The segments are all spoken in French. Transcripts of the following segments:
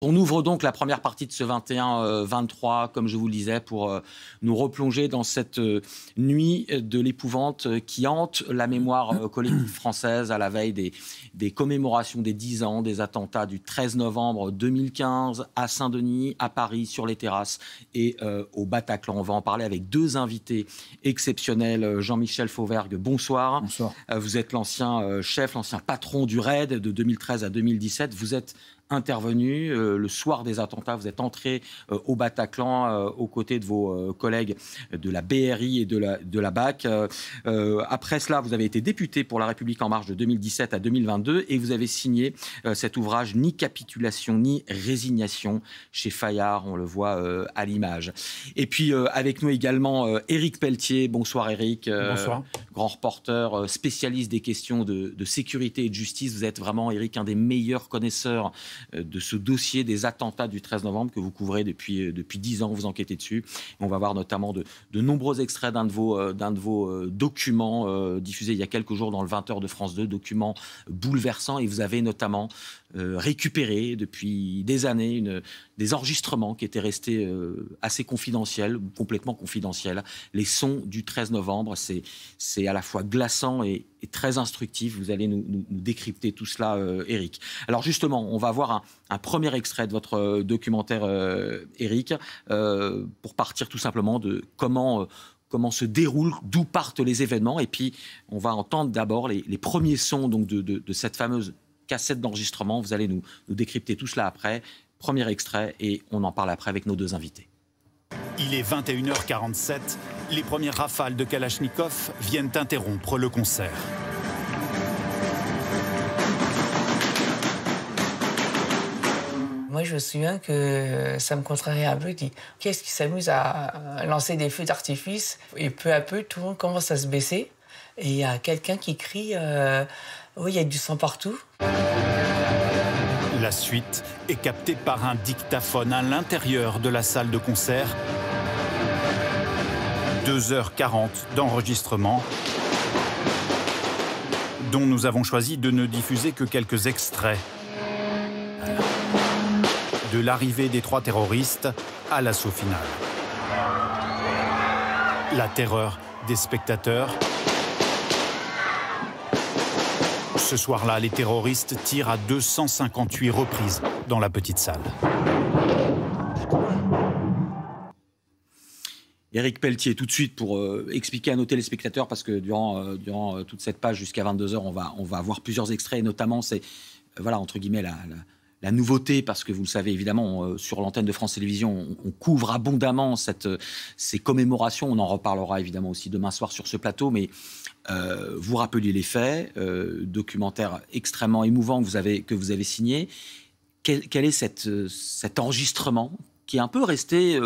On ouvre donc la première partie de ce 21-23, comme je vous le disais, pour nous replonger dans cette nuit de l'épouvante qui hante la mémoire collective française à la veille des commémorations des 10 ans des attentats du 13 novembre 2015 à Saint-Denis, à Paris, sur les terrasses et au Bataclan. On va en parler avec deux invités exceptionnels. Jean-Michel Fauvergue, bonsoir. Bonsoir. Vous êtes l'ancien chef, l'ancien patron du RAID de 2013 à 2017. Vous êtes intervenu le soir des attentats. Vous êtes entré au Bataclan aux côtés de vos collègues de la BRI et de la BAC. Après cela, vous avez été député pour La République En Marche de 2017 à 2022 et vous avez signé cet ouvrage « Ni capitulation, ni résignation » chez Fayard, on le voit à l'image. Et puis avec nous également Éric Pelletier. Bonsoir Éric. Bonsoir. Grand reporter, spécialiste des questions de sécurité et de justice. Vous êtes vraiment, Éric, un des meilleurs connaisseurs de ce dossier des attentats du 13 novembre que vous couvrez depuis 10 ans, vous enquêtez dessus. On va voir notamment de nombreux extraits d'un de vos documents diffusés il y a quelques jours dans le 20h de France 2, documents bouleversants, et vous avez notamment récupéré depuis des années des enregistrements qui étaient restés assez confidentiels, complètement confidentiels. Les sons du 13 novembre, c'est à la fois glaçant et très instructif. Vous allez nous décrypter tout cela, Éric. Alors justement, on va voir un premier extrait de votre documentaire, Éric, pour partir tout simplement de comment se déroulent, d'où partent les événements. Et puis, on va entendre d'abord les premiers sons donc, de cette fameuse cassette d'enregistrement. Vous allez nous décrypter tout cela après. Premier extrait, et on en parle après avec nos deux invités. Il est 21h47. Les premières rafales de Kalachnikov viennent interrompre le concert. Moi, je me souviens que ça me contrariait un peu. Je dis, qu'est-ce qui s'amuse à lancer des feux d'artifice? Et peu à peu, tout le monde commence à se baisser. Et il y a quelqu'un qui crie, oui, il y a du sang partout. La suite est captée par un dictaphone à l'intérieur de la salle de concert. 2h40 d'enregistrement, dont nous avons choisi de ne diffuser que quelques extraits. De l'arrivée des 3 terroristes à l'assaut final. La terreur des spectateurs. Ce soir-là, les terroristes tirent à 258 reprises dans la petite salle. Éric Pelletier, tout de suite pour expliquer à nos téléspectateurs, parce que durant toute cette page jusqu'à 22h, on va avoir plusieurs extraits, et notamment c'est, voilà, entre guillemets, la nouveauté, parce que vous le savez évidemment, sur l'antenne de France Télévisions, on couvre abondamment ces commémorations. On en reparlera évidemment aussi demain soir sur ce plateau, mais vous rappeliez les faits, documentaire extrêmement émouvant que vous avez signé. Quel est cet enregistrement qui est un peu resté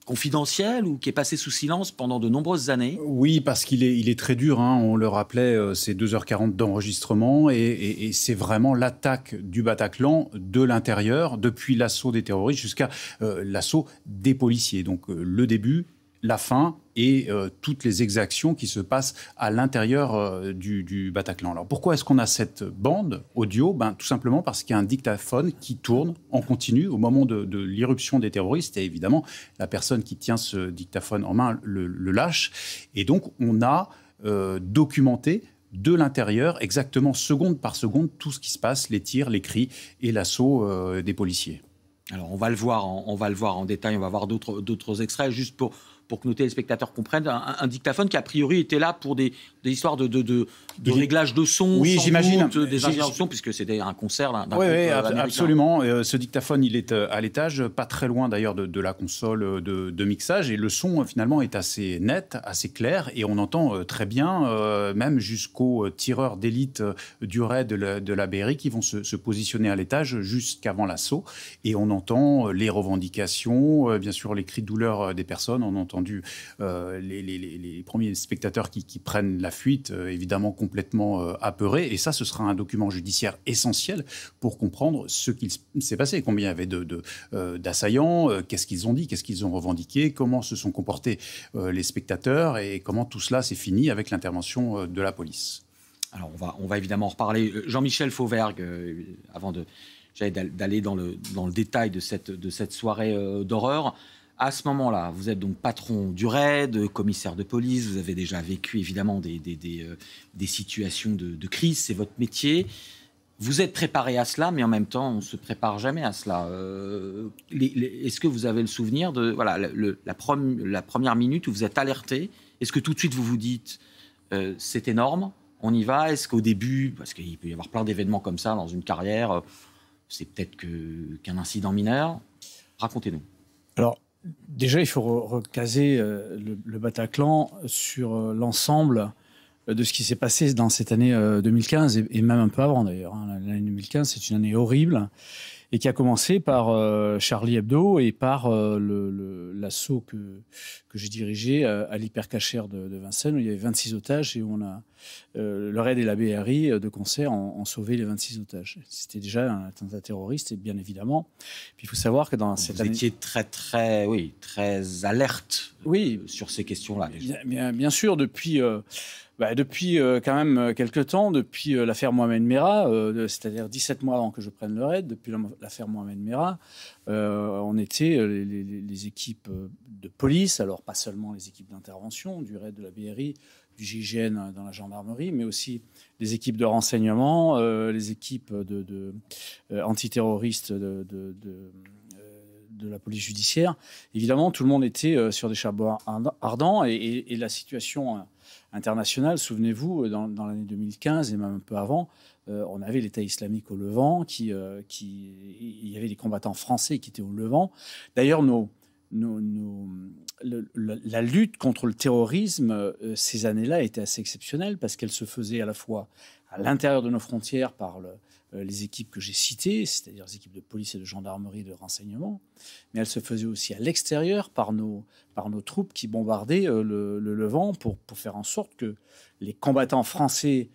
confidentiel ou qui est passé sous silence pendant de nombreuses années? Oui, parce qu'il est très dur, hein. On le rappelait, c'est 2h40 d'enregistrement et c'est vraiment l'attaque du Bataclan de l'intérieur, depuis l'assaut des terroristes jusqu'à l'assaut des policiers. Donc le début, la fin et toutes les exactions qui se passent à l'intérieur du Bataclan. Alors pourquoi est-ce qu'on a cette bande audio? Tout simplement parce qu'il y a un dictaphone qui tourne en continu au moment de l'irruption des terroristes, et évidemment la personne qui tient ce dictaphone en main le lâche, et donc on a documenté de l'intérieur, exactement seconde par seconde, tout ce qui se passe, les tirs, les cris et l'assaut des policiers. Alors on va le voir en détail, on va voir d'autres extraits, juste pour que nos téléspectateurs comprennent, un dictaphone qui a priori était là pour des histoires de réglage de son, oui, j'imagine, des ingénieurs de son, puisque c'était un concert d'un oui, groupe absolument. Ce dictaphone, il est à l'étage, pas très loin d'ailleurs de la console de mixage, et le son finalement est assez net, assez clair, et on entend très bien, même jusqu'aux tireurs d'élite du RAID de la BRI qui vont se positionner à l'étage jusqu'avant l'assaut, et on entend les revendications, bien sûr les cris de douleur des personnes, on entend les premiers spectateurs qui prennent la fuite, évidemment complètement apeurés. Et ça, ce sera un document judiciaire essentiel pour comprendre ce qu'il s'est passé. Combien il y avait d'assaillants, qu'est-ce qu'ils ont dit, qu'est-ce qu'ils ont revendiqué, comment se sont comportés les spectateurs et comment tout cela s'est fini avec l'intervention de la police. Alors, on va évidemment en reparler. Jean-Michel Fauvergue, avant de d'aller dans le détail de cette soirée d'horreur. À ce moment-là, vous êtes donc patron du RAID, commissaire de police, vous avez déjà vécu évidemment des situations de crise, c'est votre métier. Vous êtes préparé à cela, mais en même temps, on ne se prépare jamais à cela. Est-ce que vous avez le souvenir de la première minute où vous êtes alerté? Est-ce que tout de suite vous vous dites c'est énorme, on y va? Est-ce qu'au début, parce qu'il peut y avoir plein d'événements comme ça dans une carrière, c'est peut-être qu'un incident mineur? Racontez-nous. Alors, déjà, il faut recaser le Bataclan sur l'ensemble de ce qui s'est passé dans cette année 2015 et même un peu avant d'ailleurs. L'année 2015, c'est une année horrible et qui a commencé par Charlie Hebdo et par l'assaut que j'ai dirigé à l'hypercachère de Vincennes, où il y avait 26 otages et où le RAID et la BRI de concert ont sauvé les 26 otages. C'était déjà un attentat terroriste, et bien évidemment. Puis il faut savoir que dans cette année... Vous étiez très alerte sur ces questions-là. Bien sûr, depuis quand même quelques temps, depuis l'affaire Mohamed Merah, c'est-à-dire 17 mois avant que je prenne le RAID, depuis l'affaire Mohamed Merah, on était les équipes de police, alors pas seulement les équipes d'intervention du RAID, de la BRI, du GIGN dans la gendarmerie, mais aussi les équipes de renseignement, les équipes antiterroristes de la police judiciaire. Évidemment, tout le monde était sur des charbons ardents et la situation internationale, souvenez-vous, dans l'année 2015 et même un peu avant, on avait l'État islamique au Levant, il y avait des combattants français qui étaient au Levant. D'ailleurs, la lutte contre le terrorisme, ces années-là, était assez exceptionnelle parce qu'elle se faisait à la fois à l'intérieur de nos frontières par les équipes que j'ai citées, c'est-à-dire les équipes de police et de gendarmerie et de renseignement, mais elle se faisait aussi à l'extérieur par nos troupes qui bombardaient le Levant pour faire en sorte que les combattants français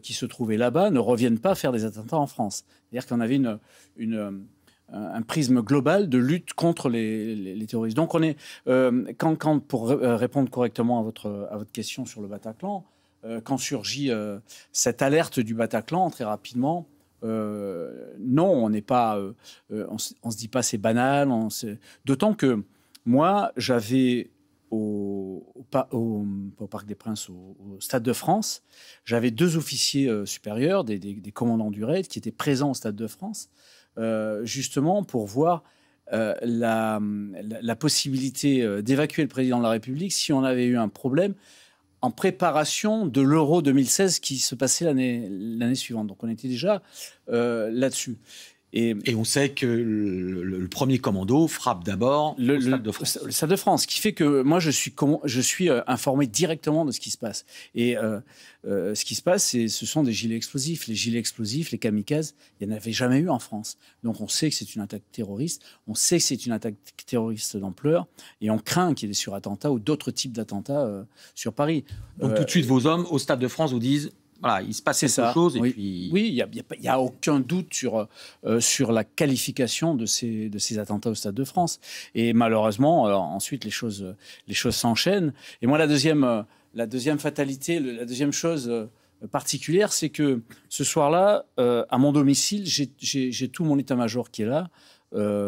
qui se trouvaient là-bas ne reviennent pas faire des attentats en France. C'est-à-dire qu'on avait un prisme global de lutte contre les terroristes. Donc on est, pour répondre correctement à votre question sur le Bataclan, quand surgit cette alerte du Bataclan très rapidement, non, on n'est pas, on se dit pas c'est banal. D'autant que moi, j'avais au Parc des Princes, au Stade de France, j'avais 2 officiers supérieurs, des commandants du RAID, qui étaient présents au Stade de France, justement pour voir la possibilité d'évacuer le président de la République si on avait eu un problème en préparation de l'Euro 2016 qui se passait l'année suivante. Donc on était déjà là-dessus. Et on sait que le premier commando frappe d'abord le Stade de France. Le Stade de France, qui fait que moi, je suis informé directement de ce qui se passe. Et ce qui se passe, ce sont des gilets explosifs. Les gilets explosifs, les kamikazes, il n'y en avait jamais eu en France. Donc on sait que c'est une attaque terroriste, on sait que c'est une attaque terroriste d'ampleur, et on craint qu'il y ait des surattentats ou d'autres types d'attentats sur Paris. Donc tout de suite, vos hommes au Stade de France vous disent... Voilà, il se passe quelque chose. Oui, puis... il n'y a aucun doute sur la qualification de ces attentats au Stade de France. Et malheureusement, ensuite, les choses s'enchaînent. Et moi, la deuxième fatalité, la deuxième chose particulière, c'est que ce soir-là, à mon domicile, j'ai tout mon état-major qui est là,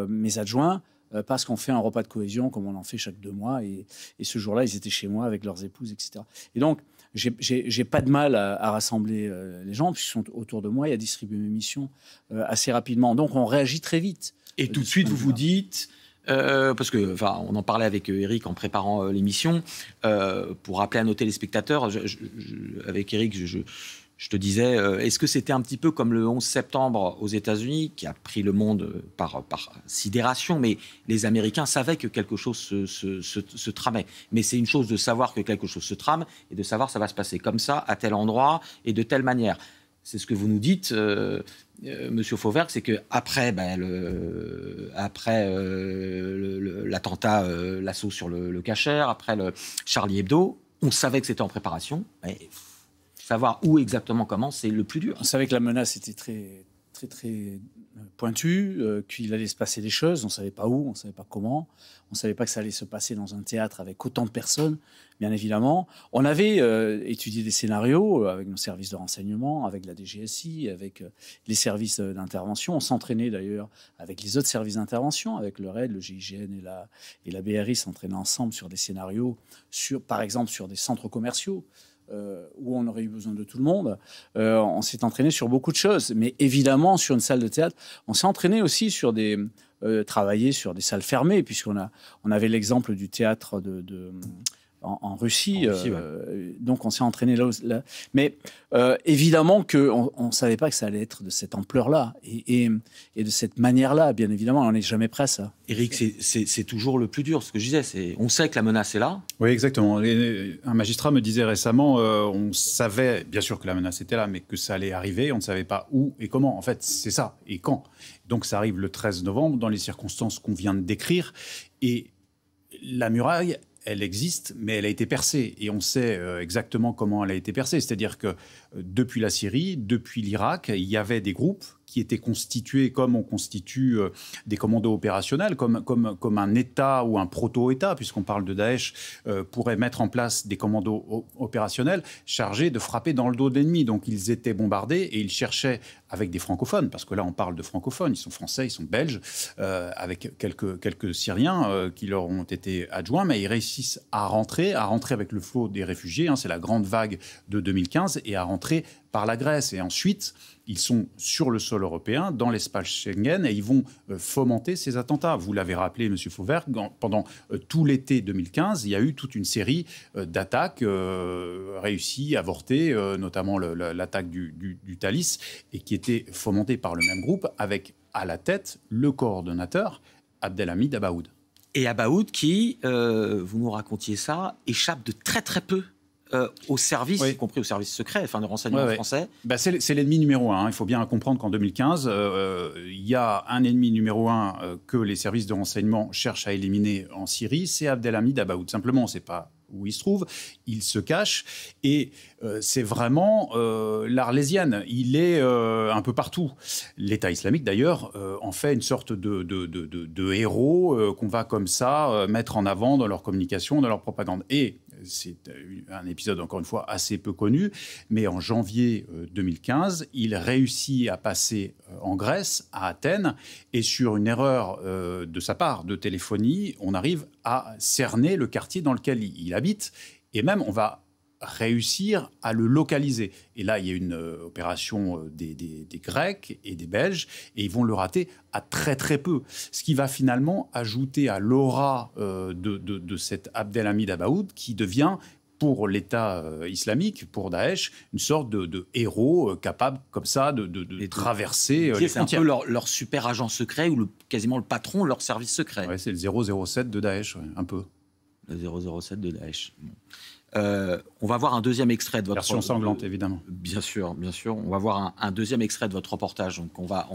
mes adjoints, parce qu'on fait un repas de cohésion comme on en fait chaque 2 mois. Et ce jour-là, ils étaient chez moi avec leurs épouses, etc. Et donc, j'ai pas de mal à rassembler les gens, puisqu'ils sont autour de moi et à distribuer mes missions assez rapidement. Donc, on réagit très vite. Et tout de suite, vous vous dites... parce que, on en parlait avec Eric en préparant l'émission, pour rappeler à nos téléspectateurs, avec Eric, je te disais, est-ce que c'était un petit peu comme le 11 septembre aux États-Unis, qui a pris le monde par sidération, mais les Américains savaient que quelque chose se tramait. Mais c'est une chose de savoir que quelque chose se trame et de savoir que ça va se passer comme ça, à tel endroit et de telle manière. C'est ce que vous nous dites, Monsieur Fauvergue, c'est qu'après l'attentat, l'assaut sur le Cacher, après le Charlie Hebdo, on savait que c'était en préparation, mais savoir où exactement, comment, c'est le plus dur. On savait que la menace était très, très, très pointu, qu'il allait se passer des choses. On ne savait pas où, on ne savait pas comment. On ne savait pas que ça allait se passer dans un théâtre avec autant de personnes, bien évidemment. On avait étudié des scénarios avec nos services de renseignement, avec la DGSI, avec les services d'intervention. On s'entraînait d'ailleurs avec les autres services d'intervention, avec le RAID, le GIGN et la BRI s'entraînaient ensemble sur des scénarios, par exemple sur des centres commerciaux. Où on aurait eu besoin de tout le monde. On s'est entraîné sur beaucoup de choses, mais évidemment, sur une salle de théâtre, on s'est entraîné aussi sur travailler sur des salles fermées, on avait l'exemple du théâtre en Russie. Donc, on s'est entraîné là. Mais évidemment qu'on ne savait pas que ça allait être de cette ampleur-là et de cette manière-là, bien évidemment. On n'est jamais prêt à ça. Éric, c'est toujours le plus dur, ce que je disais. On sait que la menace est là. Oui, exactement. Un magistrat me disait récemment, on savait bien sûr que la menace était là, mais que ça allait arriver. On ne savait pas où et comment. En fait, c'est ça. Et quand. Donc, ça arrive le 13 novembre, dans les circonstances qu'on vient de décrire. Et la muraille, elle existe, mais elle a été percée. Et on sait exactement comment elle a été percée. C'est-à-dire que depuis la Syrie, depuis l'Irak, il y avait des groupes qui étaient constitués comme on constitue des commandos opérationnels, comme un État ou un proto-État, puisqu'on parle de Daesh, pourrait mettre en place des commandos opérationnels chargés de frapper dans le dos de l'ennemi. Donc ils étaient bombardés et ils cherchaient, avec des francophones, parce que là on parle de francophones, ils sont français, ils sont belges, avec quelques Syriens qui leur ont été adjoints, mais ils réussissent à rentrer avec le flot des réfugiés, c'est la grande vague de 2015, et à rentrer par la Grèce. Et ensuite, ils sont sur le sol européen, dans l'espace Schengen, et ils vont fomenter ces attentats. Vous l'avez rappelé, M. Fauvergue, pendant tout l'été 2015, il y a eu toute une série d'attaques réussies, avortées, notamment l'attaque du Thalys, et qui était fomentée par le même groupe, avec à la tête le coordonnateur Abdelhamid Abaoud. Et Abaoud qui, vous nous racontiez ça, échappe de très très peu aux services, y compris aux services secrets, de renseignement français. C'est l'ennemi numéro un. Il faut bien comprendre qu'en 2015, il y a un ennemi numéro un que les services de renseignement cherchent à éliminer en Syrie, c'est Abdelhamid Abaoud. Simplement, on ne sait pas où il se trouve, il se cache, et c'est vraiment l'Arlésienne. Il est un peu partout. L'État islamique, d'ailleurs, en fait une sorte de héros qu'on va comme ça mettre en avant dans leur communication, dans leur propagande. Et c'est un épisode, encore une fois, assez peu connu, mais en janvier 2015, il réussit à passer en Grèce, à Athènes, et sur une erreur de sa part de téléphonie, on arrive à cerner le quartier dans lequel il habite, et même on va réussir à le localiser. Et là, il y a une opération des Grecs et des Belges, et ils vont le rater à très très peu. Ce qui va finalement ajouter à l'aura de cet Abdelhamid Abaoud, qui devient, pour l'État islamique, pour Daesh, une sorte de héros capable, comme ça, de traverser les frontières. C'est un peu leur super agent secret, ou quasiment le patron de leur service secret. Ouais, c'est le 007 de Daesh, un peu. Le 007 de Daesh. On va voir un deuxième extrait de votre... Version sanglante, évidemment. Bien sûr, bien sûr. On va voir un deuxième extrait de votre reportage. Donc on va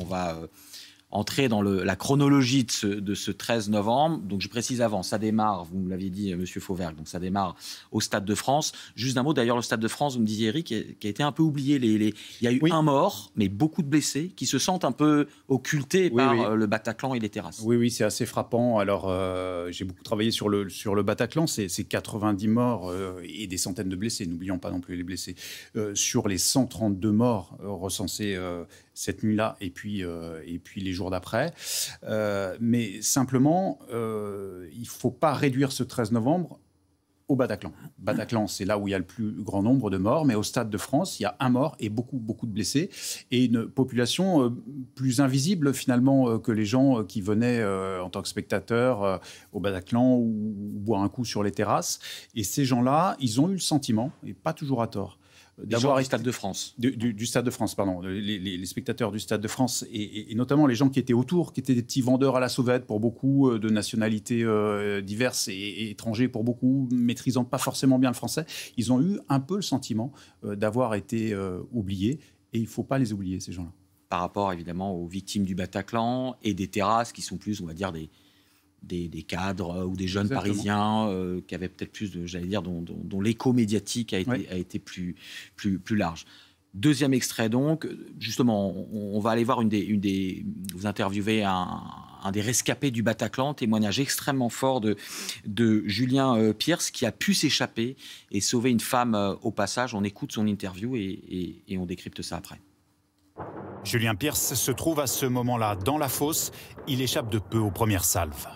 entrer dans la chronologie de ce 13 novembre. Donc je précise avant, ça démarre, vous me l'aviez dit, Monsieur Fauvergue, donc ça démarre au Stade de France. Juste un mot, d'ailleurs, le Stade de France, vous me disiez, Éric, qui a été un peu oublié. Il y a eu un mort, mais beaucoup de blessés qui se sentent un peu occultés par le Bataclan et les terrasses. Oui, c'est assez frappant. Alors, j'ai beaucoup travaillé sur le Bataclan. C'est 90 morts et des centaines de blessés. N'oublions pas non plus les blessés. Sur les 132 morts recensés cette nuit-là et puis les jours d'après. Mais simplement, il ne faut pas réduire ce 13 novembre au Bataclan. Bataclan, c'est là où il y a le plus grand nombre de morts, mais au Stade de France, il y a un mort et beaucoup de blessés, et une population plus invisible finalement que les gens qui venaient en tant que spectateurs au Bataclan ou boire un coup sur les terrasses. Et ces gens-là, ils ont eu le sentiment, et pas toujours à tort, d'avoir du Stade de France. Du Stade de France, pardon. Les spectateurs du Stade de France, et notamment les gens qui étaient autour, qui étaient des petits vendeurs à la sauvette pour beaucoup, de nationalités diverses et étrangers pour beaucoup, maîtrisant pas forcément bien le français, ils ont eu un peu le sentiment d'avoir été oubliés, et il ne faut pas les oublier, ces gens-là. Par rapport, évidemment, aux victimes du Bataclan et des terrasses qui sont plus, on va dire, des cadres ou des jeunes Parisiens qui avaient peut-être plus, dont l'écho médiatique a été plus large. Deuxième extrait donc, justement, on va aller voir vous interviewez un des rescapés du Bataclan, témoignage extrêmement fort de Julien Pierce qui a pu s'échapper et sauver une femme au passage. On écoute son interview et on décrypte ça après. Julien Pierce se trouve à ce moment-là dans la fosse. Il échappe de peu aux premières salves.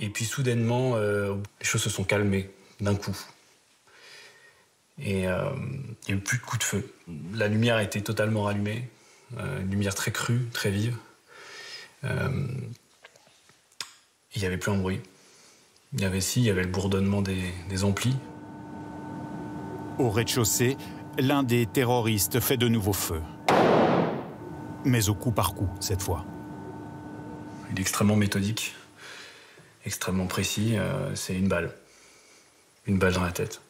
Et puis soudainement, les choses se sont calmées d'un coup. Et il n'y a eu plus de coups de feu. La lumière a été totalement rallumée, une lumière très crue, très vive. Il n'y avait plus un bruit. Il y avait le bourdonnement des amplis. Au rez-de-chaussée, l'un des terroristes fait de nouveau feu. Mais au coup par coup, cette fois. Il est extrêmement méthodique, extrêmement précis. C'est une balle dans la tête.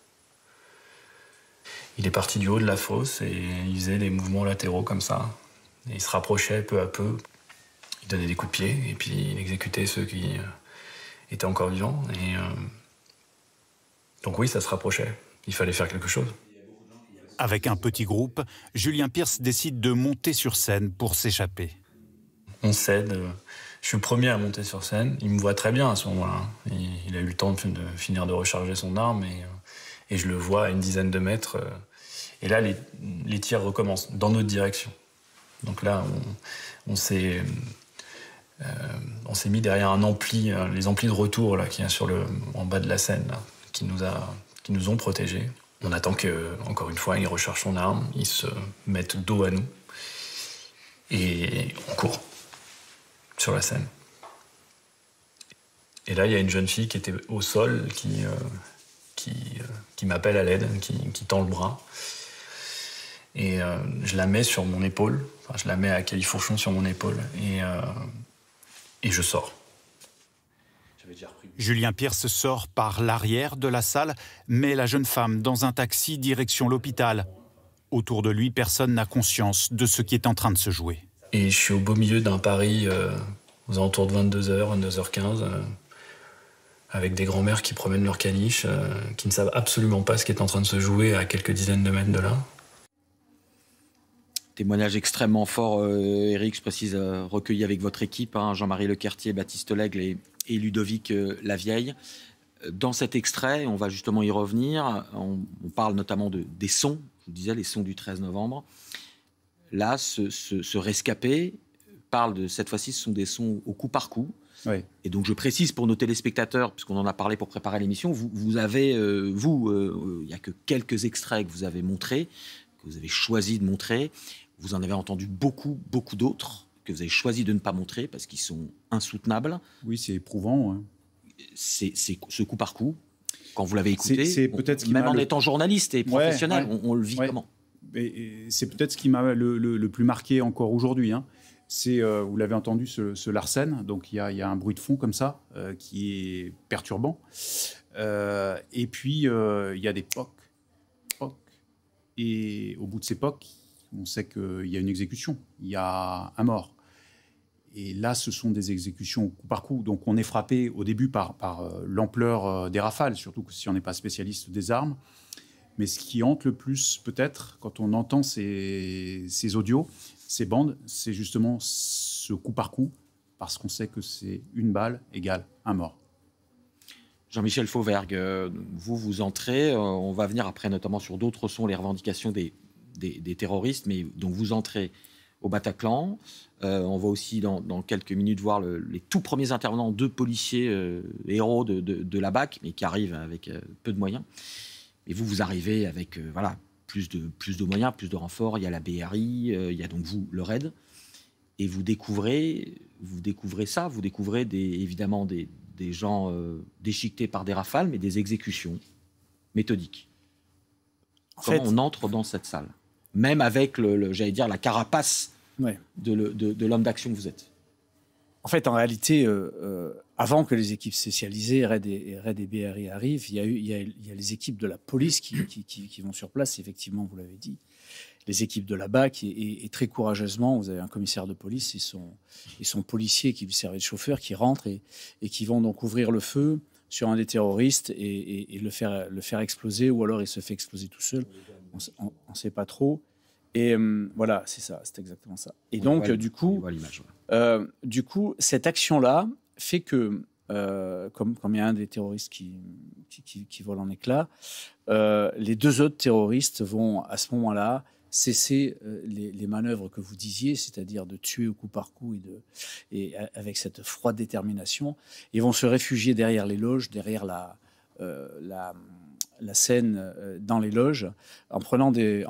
Il est parti du haut de la fosse et il faisait des mouvements latéraux comme ça. Et il se rapprochait peu à peu. Il donnait des coups de pied et puis il exécutait ceux qui étaient encore vivants. Et donc oui, ça se rapprochait. Il fallait faire quelque chose. Avec un petit groupe, Julien Pierce décide de monter sur scène pour s'échapper. On cède. Je suis le premier à monter sur scène. Il me voit très bien à ce moment-là. Il a eu le temps de finir de recharger son arme et je le vois à une dizaine de mètres. Et là, les tirs recommencent dans notre direction. Donc là, on s'est mis derrière un ampli, les amplis de retour là, qui est en bas de la scène, là, qui nous ont protégés. On attend encore une fois, il recharge son arme, il se mette dos à nous et on court sur la scène. Et là, il y a une jeune fille qui était au sol, qui m'appelle à l'aide, qui tend le bras. Et je la mets sur mon épaule, enfin, je la mets à califourchon sur mon épaule et je sors. Julien Pierce sort par l'arrière de la salle, met la jeune femme dans un taxi direction l'hôpital. Autour de lui, personne n'a conscience de ce qui est en train de se jouer. Et je suis au beau milieu d'un Paris aux alentours de 22h, 22h15, avec des grands-mères qui promènent leur caniche, qui ne savent absolument pas ce qui est en train de se jouer à quelques dizaines de mètres de là. Témoignage extrêmement fort, Éric, je précise, recueilli avec votre équipe, hein, Jean-Marie Lequertier, Baptiste Lègle et Ludovic Lavieille. Dans cet extrait, on va justement y revenir, on parle notamment des sons, je vous disais, les sons du 13 novembre. Là, ce rescapé parle cette fois-ci, ce sont des sons au coup par coup. Oui. Et donc je précise pour nos téléspectateurs, puisqu'on en a parlé pour préparer l'émission, vous avez, il n'y a que quelques extraits que vous avez montrés, que vous avez choisi de montrer. Vous en avez entendu beaucoup, beaucoup d'autres que vous avez choisi de ne pas montrer parce qu'ils sont insoutenables. Oui, c'est éprouvant. Hein. C'est ce coup par coup. Quand vous l'avez écouté, c'est peut-être même en étant journaliste et professionnel, on le vit comment ? Et c'est peut-être ce qui m'a le plus marqué encore aujourd'hui. Hein. C'est, vous l'avez entendu, ce Larsen. Donc il y a un bruit de fond comme ça qui est perturbant. Et puis il y a des pocs. Et au bout de ces pocs, on sait qu'il y a une exécution. Il y a un mort. Et là, ce sont des exécutions coup par coup. Donc on est frappé au début par l'ampleur des rafales, surtout si on n'est pas spécialiste des armes. Mais ce qui hante le plus, peut-être, quand on entend ces audios, ces bandes, c'est justement ce coup par coup, parce qu'on sait que c'est une balle égale un mort. Jean-Michel Fauvergue, vous entrez, on va venir après notamment sur d'autres sons, les revendications des terroristes, mais donc vous entrez au Bataclan. On va aussi dans quelques minutes voir les tout premiers intervenants, 2 policiers héros de la BAC, mais qui arrivent avec peu de moyens. Et vous arrivez avec plus de moyens, plus de renforts. Il y a la BRI, il y a donc vous, le RAID. Et vous découvrez ça, vous découvrez évidemment des gens déchiquetés par des rafales, mais des exécutions méthodiques. Comment on entre dans cette salle ? Même avec, j'allais dire, la carapace de l'homme d'action que vous êtes. En fait, en réalité, avant que les équipes spécialisées, RAID et BRI arrivent, il y a les équipes de la police qui vont sur place, effectivement, vous l'avez dit. Les équipes de la BAC, et très courageusement, vous avez un commissaire de police et son policier qui lui servait de chauffeur, qui rentrent et qui vont donc ouvrir le feu sur un des terroristes et le faire exploser, ou alors il se fait exploser tout seul, on ne sait pas trop. Et voilà, c'est ça, c'est exactement ça. Et donc, du coup, cette action-là fait que, comme il y a un des terroristes qui vole en éclats, les 2 autres terroristes vont, à ce moment-là, cesser les manœuvres que vous disiez, c'est-à-dire de tuer au coup par coup et avec cette froide détermination, et vont se réfugier derrière les loges, derrière la scène dans les loges, en prenant des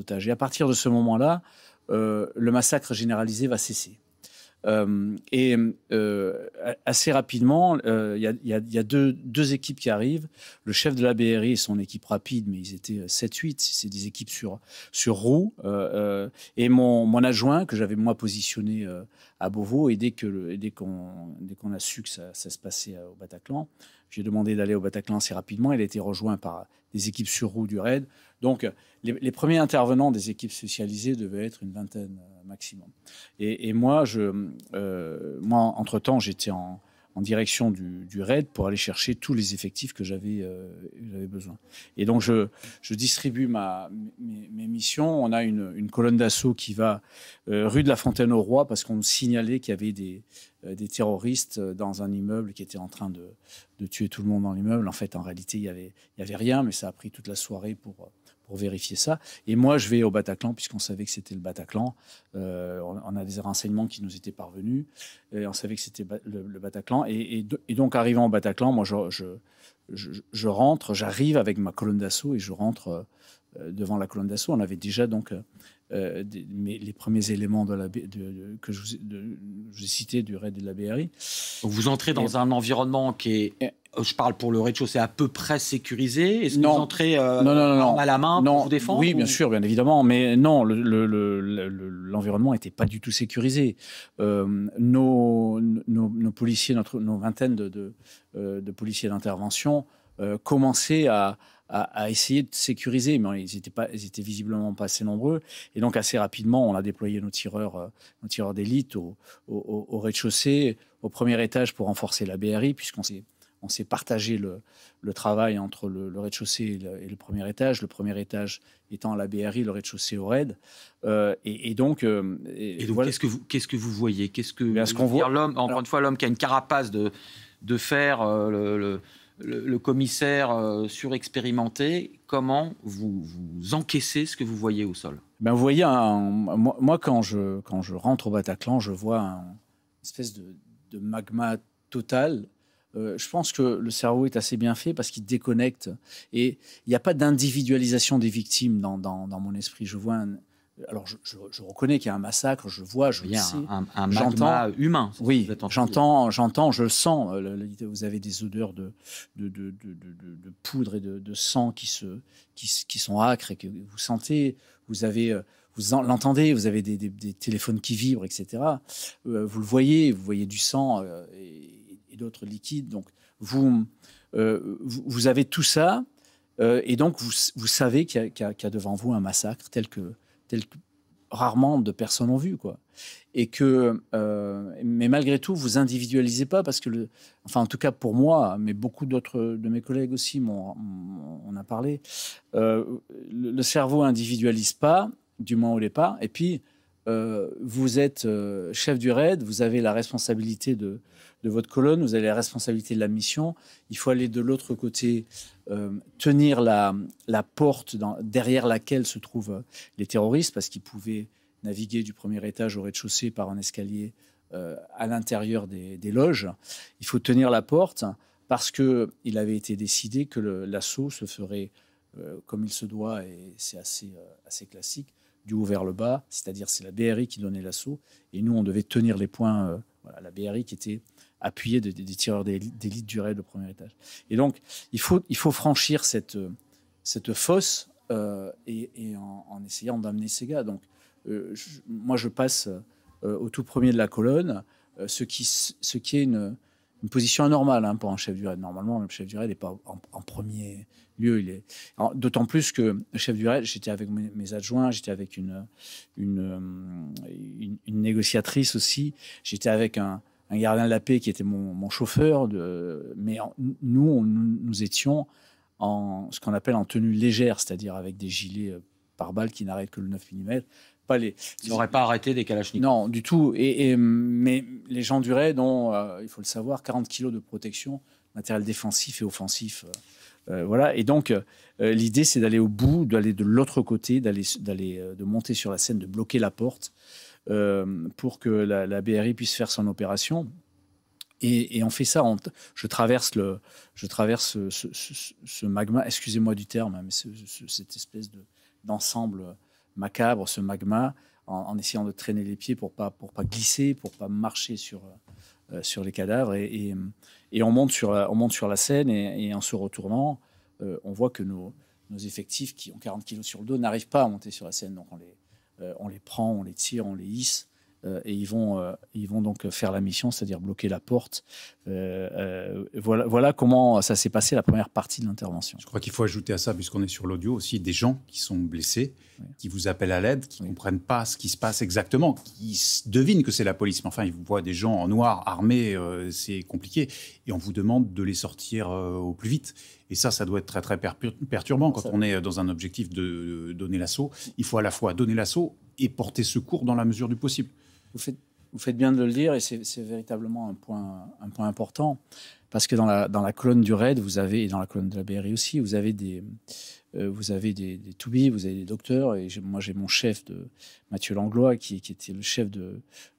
otages. Et à partir de ce moment-là, le massacre généralisé va cesser. Assez rapidement, il y a deux équipes qui arrivent. Le chef de la BRI et son équipe rapide, mais ils étaient 7-8, c'est des équipes sur roue. Et mon adjoint, que j'avais moi positionné à Beauvau, et dès qu'on a su que ça se passait au Bataclan, j'ai demandé d'aller au Bataclan assez rapidement. Il a été rejoint par des équipes sur roue du RAID. Donc, les premiers intervenants des équipes spécialisées devaient être une vingtaine maximum. Et moi, entre-temps, j'étais en direction du RAID pour aller chercher tous les effectifs que j'avais besoin. Et donc, je distribue mes missions. On a une colonne d'assaut qui va rue de la Fontaine-au-Roi parce qu'on me signalait qu'il y avait des terroristes dans un immeuble qui était en train de tuer tout le monde dans l'immeuble. En fait, en réalité, il y avait rien, mais ça a pris toute la soirée pour vérifier ça. Et moi, je vais au Bataclan, puisqu'on savait que c'était le Bataclan. On a des renseignements qui nous étaient parvenus. Et on savait que c'était le Bataclan. Et donc, arrivant au Bataclan, moi, je rentre, j'arrive avec ma colonne d'assaut et je rentre devant la colonne d'assaut. On avait déjà donc les premiers éléments que je vous ai cités du RAID et de la BRI. Donc vous entrez dans un environnement qui est, je parle pour le rez-de-chaussée, à peu près sécurisé. Est-ce que vous entrez à la main pour vous défendre? Oui, bien sûr, bien évidemment. Mais non, l'environnement n'était pas du tout sécurisé. Nos policiers, nos vingtaines de policiers d'intervention commençaient à essayer de sécuriser, mais ils étaient visiblement pas assez nombreux. Et donc, assez rapidement, on a déployé nos tireurs d'élite au rez-de-chaussée, au premier étage pour renforcer la BRI, puisqu'on s'est partagé le travail entre le rez-de-chaussée et le premier étage. Le premier étage étant à la BRI, le rez-de-chaussée au RAID. Et donc, voilà. Qu'est-ce que vous voyez? qu'on voit, l'homme, encore une fois, l'homme qui a une carapace de fer, le commissaire surexpérimenté, comment vous encaissez ce que vous voyez au sol? Vous voyez, moi quand je rentre au Bataclan, je vois une espèce de magma total. Je pense que le cerveau est assez bien fait parce qu'il déconnecte. Et il n'y a pas d'individualisation des victimes dans mon esprit. Je vois alors, je reconnais qu'il y a un massacre, je le sais. Un magma humain. Oui, j'entends, je le sens. Vous avez des odeurs de poudre et de sang qui sont âcres et que vous sentez. Vous l'entendez, vous avez des téléphones qui vibrent, etc. Vous le voyez, vous voyez du sang et d'autres liquides. Donc, vous avez tout ça. Et donc, vous savez qu'il y a devant vous un massacre tel que rarement de personnes ont vu, quoi. Et mais malgré tout, vous individualisez pas parce que en tout cas pour moi, mais beaucoup d'autres de mes collègues aussi on a parlé. Le cerveau individualise pas, du moins au départ. Et puis vous êtes chef du RAID, vous avez la responsabilité de votre colonne, vous avez la responsabilité de la mission. Il faut aller de l'autre côté, tenir la porte derrière laquelle se trouvent les terroristes, parce qu'ils pouvaient naviguer du premier étage au rez-de-chaussée par un escalier à l'intérieur des loges. Il faut tenir la porte parce qu'il avait été décidé que l'assaut se ferait comme il se doit, et c'est assez classique, du haut vers le bas, c'est-à-dire c'est la BRI qui donnait l'assaut, et nous on devait tenir les points, la BRI qui était appuyée des tireurs d'élite du RAID au premier étage. Et donc il faut franchir cette fosse et en essayant d'amener ces gars. Donc moi je passe au tout premier de la colonne, ce qui est une position anormale pour un chef du RAID. Normalement, le chef du RAID n'est pas en premier lieu. D'autant plus que le chef du RAID, j'étais avec mes adjoints, j'étais avec une négociatrice aussi, j'étais avec un gardien de la paix qui était mon chauffeur. Mais nous étions ce qu'on appelle en tenue légère, c'est-à-dire avec des gilets pare-balles qui n'arrêtent que le 9 mm. Ils n'auraient pas arrêté des Kalachnikovs. Non, du tout. Mais les gens du raid ont, il faut le savoir, 40 kilos de protection, matériel défensif et offensif. Voilà. Et donc, l'idée, c'est d'aller au bout, d'aller de l'autre côté, de monter sur la scène, de bloquer la porte pour que la BRI puisse faire son opération. Et on fait ça. Je traverse ce magma, excusez-moi du terme, mais cette espèce d'ensemble macabre, ce magma, en essayant de traîner les pieds pour pas glisser, pour pas marcher sur les cadavres. Et on monte sur la scène et en se retournant, on voit que nos effectifs qui ont 40 kilos sur le dos n'arrivent pas à monter sur la scène. Donc on les prend, on les tire, on les hisse. Et ils vont donc faire la mission, c'est-à-dire bloquer la porte. Voilà comment ça s'est passé la première partie de l'intervention. Je crois qu'il faut ajouter à ça, puisqu'on est sur l'audio, aussi des gens qui sont blessés, qui vous appellent à l'aide, qui ne comprennent pas ce qui se passe exactement, qui devinent que c'est la police. Mais enfin, ils voient des gens en noir, armés, c'est compliqué. Et on vous demande de les sortir au plus vite. Et ça doit être très, très perturbant quand on est dans un objectif de donner l'assaut. Il faut à la fois donner l'assaut et porter secours dans la mesure du possible. Vous faites bien de le dire, et c'est véritablement un point important, parce que dans la colonne du raid, vous avez, et dans la colonne de la BRI aussi, vous avez des toubis, vous avez des docteurs, et moi j'ai mon chef, Mathieu Langlois, qui était le chef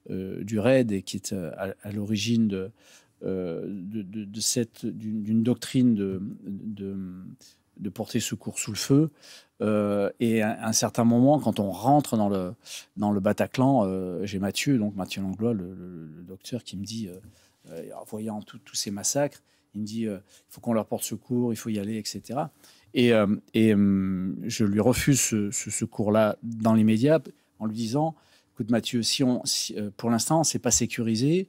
du raid et qui est à l'origine d'une doctrine de porter secours sous le feu. Et à un certain moment, quand on rentre dans le Bataclan, j'ai Mathieu Langlois, le docteur, qui me dit, en voyant tous ces massacres, il me dit il faut qu'on leur porte secours, il faut y aller, etc. Et je lui refuse ce secours-là dans l'immédiat en lui disant écoute Mathieu, si pour l'instant, c'est pas sécurisé.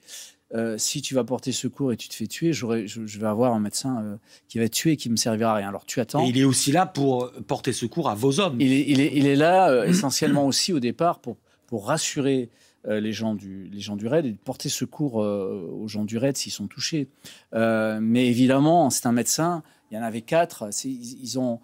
Si tu vas porter secours et tu te fais tuer, je vais avoir un médecin qui va être tué et qui ne me servira à rien. Alors tu attends. Et il est aussi là pour porter secours à vos hommes. Il est là essentiellement aussi au départ pour rassurer les gens du raid et de porter secours aux gens du raid s'ils sont touchés. Mais évidemment, c'est un médecin. Il y en avait 4. Ils ont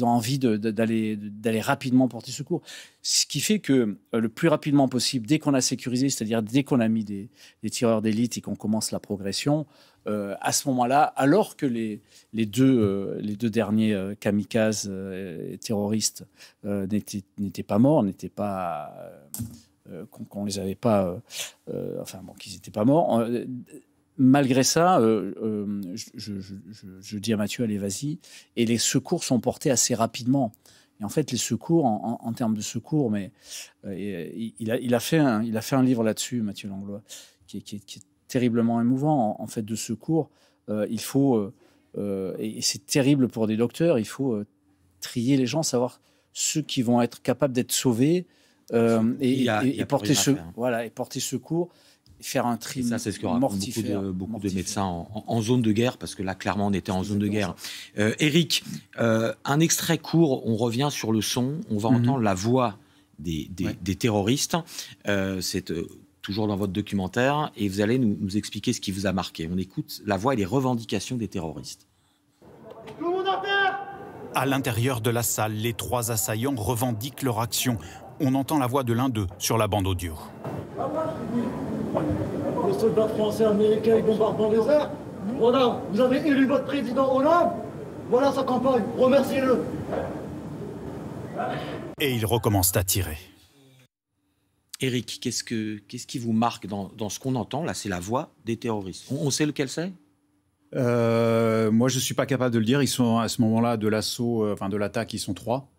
envie d'aller rapidement porter secours. Ce qui fait que le plus rapidement possible, dès qu'on a sécurisé, c'est-à-dire dès qu'on a mis des tireurs d'élite et qu'on commence la progression, à ce moment-là, alors que les deux derniers kamikazes terroristes n'étaient pas morts, qu'on les avait pas, qu'ils n'étaient pas morts. Malgré ça, je dis à Mathieu, allez, vas-y. Et les secours sont portés assez rapidement. Et en fait, les secours, en termes de secours, mais il a fait un livre là-dessus, Mathieu Langlois, qui est terriblement émouvant. En fait, de secours, il faut, et c'est terrible pour des docteurs, il faut trier les gens, savoir ceux qui vont être capables d'être sauvés et porter secours. Faire un tri mortifère. Ça, c'est ce qu'aura beaucoup de médecins en zone de guerre, parce que là, clairement, on était en zone de guerre. Éric, un extrait court, on revient sur le son, on va entendre la voix des terroristes. C'est toujours dans votre documentaire, et vous allez nous expliquer ce qui vous a marqué. On écoute la voix et les revendications des terroristes. Tout le monde à terre ! À l'intérieur de la salle, les 3 assaillants revendiquent leur action. On entend la voix de l'un d'eux sur la bande audio. Les soldats français et américains bombardent dans les airs. Voilà, vous avez élu votre président Hollande. Voilà sa campagne, remerciez-le. Et ils recommencent à tirer. Éric, qu'est-ce qui vous marque dans ce qu'on entend? Là, c'est la voix des terroristes. On sait lequel c'est? Moi, je ne suis pas capable de le dire. Ils sont à ce moment-là de l'assaut, de l'attaque, ils sont 3.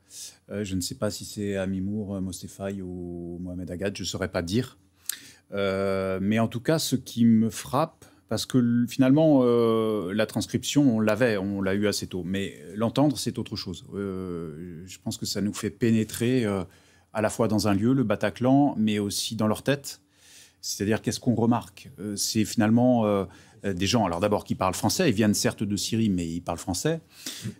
Je ne sais pas si c'est Amimour, Mostefaï ou Mohamed Agad, je ne saurais pas dire. Mais en tout cas, ce qui me frappe, parce que finalement, la transcription, on l'a eu assez tôt. Mais l'entendre, c'est autre chose. Je pense que ça nous fait pénétrer à la fois dans un lieu, le Bataclan, mais aussi dans leur tête. C'est-à-dire, qu'est-ce qu'on remarque? C'est finalement des gens, alors d'abord, qui parlent français. Ils viennent certes de Syrie, mais ils parlent français.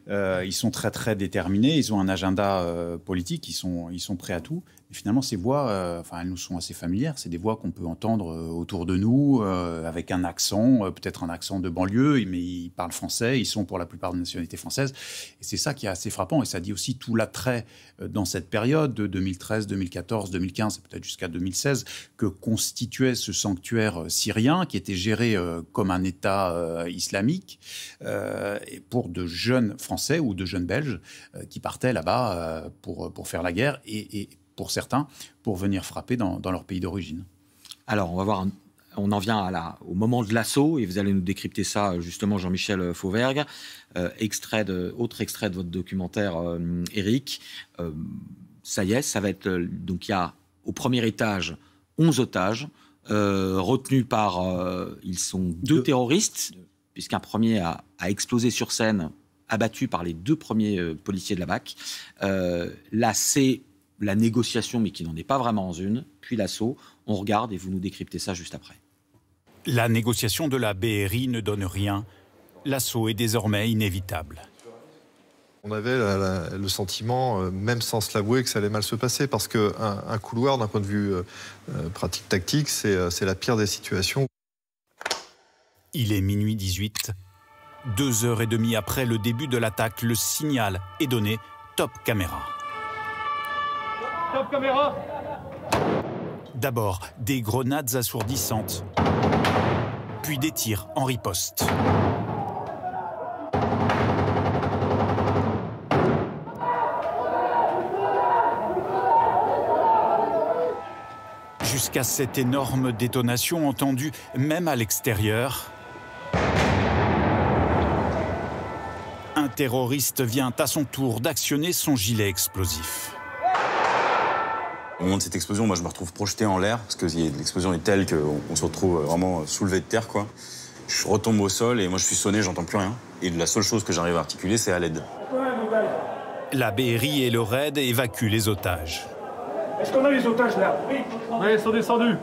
Ils sont très, très déterminés. Ils ont un agenda politique. Ils sont prêts à tout. Et finalement, ces voix, elles nous sont assez familières. C'est des voix qu'on peut entendre autour de nous, avec un accent, peut-être un accent de banlieue, mais ils parlent français, ils sont pour la plupart de nationalité française. Et c'est ça qui est assez frappant, et ça dit aussi tout l'attrait dans cette période de 2013, 2014, 2015, et peut-être jusqu'à 2016, que constituait ce sanctuaire syrien, qui était géré comme un État islamique, et pour de jeunes Français ou de jeunes Belges qui partaient là-bas pour faire la guerre, et pour certains, pour venir frapper dans leur pays d'origine. Alors, on en vient au moment de l'assaut, et vous allez nous décrypter ça, justement, Jean-Michel Fauvergue. Autre extrait de votre documentaire, Éric. Ça y est, ça va être... donc, il y a au premier étage 11 otages, retenus par... ils sont deux terroristes, puisqu'un premier a explosé sur scène, abattu par les 2 premiers policiers de la BAC. Là, c'est la négociation, mais qui n'en est pas vraiment une, puis l'assaut. On regarde et vous nous décryptez ça juste après. La négociation de la BRI ne donne rien. L'assaut est désormais inévitable. On avait le sentiment, même sans se l'avouer, que ça allait mal se passer, parce qu'un couloir, d'un point de vue pratique-tactique, c'est la pire des situations. Il est minuit 18. 2h30 après le début de l'attaque, le signal est donné. Top caméra. Top caméra. D'abord, des grenades assourdissantes, puis des tirs en riposte. Jusqu'à cette énorme détonation entendue même à l'extérieur. Un terroriste vient à son tour d'actionner son gilet explosif. Au moment de cette explosion, moi je me retrouve projeté en l'air, parce que l'explosion est telle qu'on se retrouve vraiment soulevé de terre, quoi. Je retombe au sol et moi je suis sonné, j'entends plus rien. Et la seule chose que j'arrive à articuler, c'est à l'aide. La BRI et le RAID évacuent les otages. Est-ce qu'on a les otages là? Oui, ils sont descendus.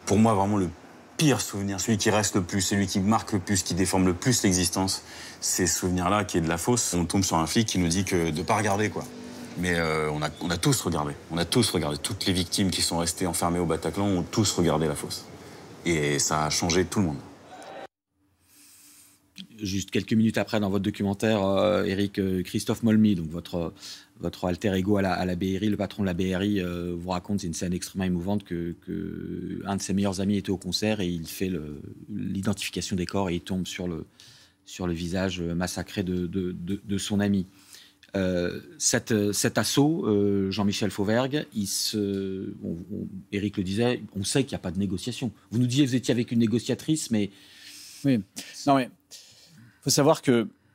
Pour moi, vraiment le pire souvenir, celui qui reste le plus, celui qui marque le plus, qui déforme le plus l'existence, c'est ce souvenir-là qui est de la fosse. On tombe sur un flic qui nous dit de ne pas regarder, quoi. Mais on a tous regardé. On a tous regardé. Toutes les victimes qui sont restées enfermées au Bataclan ont tous regardé la fosse. Et ça a changé tout le monde. Juste quelques minutes après, dans votre documentaire, Éric, Christophe Molmy, donc votre alter ego à la BRI, le patron de la BRI, vous raconte, c'est une scène extrêmement émouvante, que un de ses meilleurs amis était au concert et il fait l'identification des corps et il tombe sur le visage massacré de son ami. Cet assaut, Jean-Michel Fauvergue, Éric le disait, on sait qu'il n'y a pas de négociation. Vous nous disiez que vous étiez avec une négociatrice, mais... Oui, non mais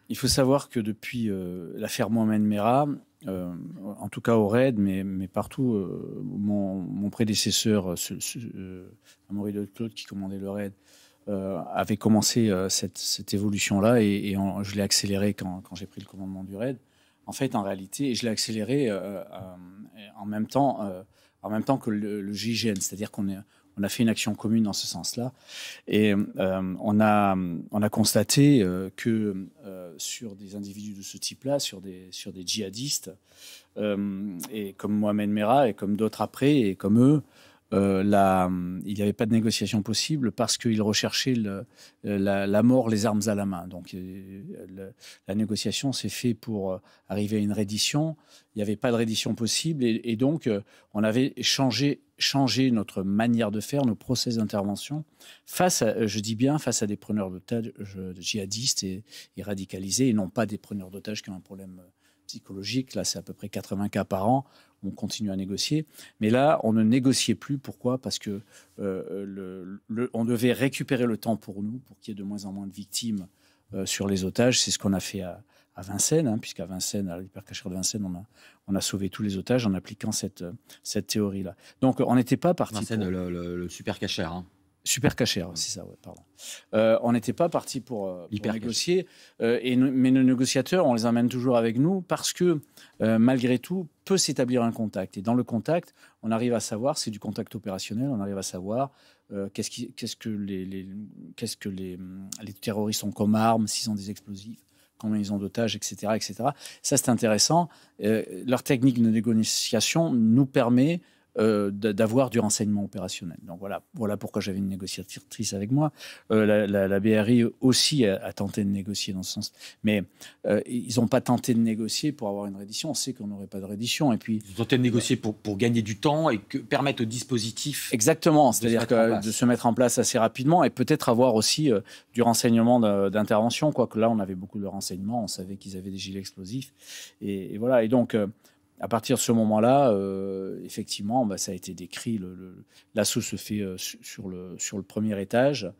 il faut savoir que depuis l'affaire Mohamed Merah, en tout cas au RAID, mais partout, mon prédécesseur, Amaury de Claude, qui commandait le RAID, avait commencé cette évolution-là et je l'ai accéléré quand j'ai pris le commandement du RAID. En fait, en réalité, et je l'ai accéléré en même temps que le GIGN, c'est-à-dire qu'on a fait une action commune dans ce sens-là. Et on a constaté que sur des individus de ce type-là, sur des djihadistes, et comme Mohamed Merah et comme d'autres après, et comme eux, il n'y avait pas de négociation possible parce qu'ils recherchaient la mort, les armes à la main. Donc la négociation s'est faite pour arriver à une reddition. Il n'y avait pas de reddition possible et donc on avait changé notre manière de faire, nos process d'intervention face à des preneurs d'otages djihadistes et radicalisés et non pas des preneurs d'otages qui ont un problème psychologique. Là, c'est à peu près 80 cas par an. On continue à négocier. Mais là, on ne négociait plus. Pourquoi ? Parce que on devait récupérer le temps pour nous, pour qu'il y ait de moins en moins de victimes sur les otages. C'est ce qu'on a fait à Vincennes, puisqu'à Vincennes, à l'hypercachère de Vincennes, on a sauvé tous les otages en appliquant cette théorie-là. Donc, on n'était pas parti... Vincennes, le supercachère, Supercachère, c'est ça, ouais, pardon. On n'était pas parti pour négocier, mais nos négociateurs, on les emmène toujours avec nous parce que, malgré tout, peut s'établir un contact. Et dans le contact, on arrive à savoir, c'est du contact opérationnel, on arrive à savoir qu'est-ce que les terroristes ont comme armes, s'ils ont des explosifs, combien ils ont d'otages, etc., etc. Ça, c'est intéressant. Leur technique de négociation nous permet d'avoir du renseignement opérationnel. Donc voilà pourquoi j'avais une négociatrice avec moi. La BRI aussi a tenté de négocier dans ce sens. Mais ils n'ont pas tenté de négocier pour avoir une reddition. On sait qu'on n'aurait pas de reddition. Et puis, ils ont tenté de négocier pour gagner du temps et permettre au dispositif... Exactement, c'est-à-dire de se mettre en place assez rapidement et peut-être avoir aussi du renseignement d'intervention. Quoique là, on avait beaucoup de renseignements. On savait qu'ils avaient des gilets explosifs. Et voilà. Et donc... à partir de ce moment-là, effectivement, ça a été décrit. L'assaut se fait sur le premier étage.